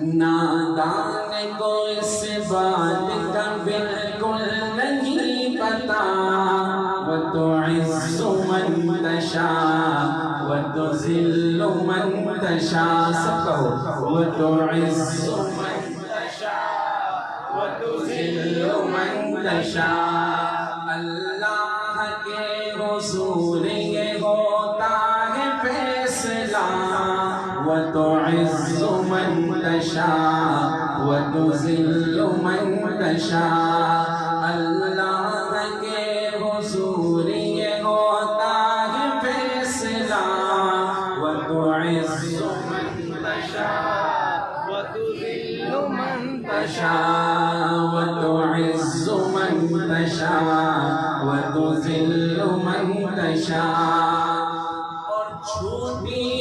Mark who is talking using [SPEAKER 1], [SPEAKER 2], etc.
[SPEAKER 1] نادان کو اس بات کا بالکل نہیں پتا وتعز من تشاء وتذل من تشاء سب کہو وتعز من تشاء وتذل من تشاء اللہ کے حضور یہ ہوتا ہے فیصلہ وتعز من تشاء وتذل من تشاء اللہ کے حضور یہ ہوتا ہے فیصلہ وتعز من تشاء وتذل من تشاء وتعز من تشاء وتذل من تشاء اور چھوٹی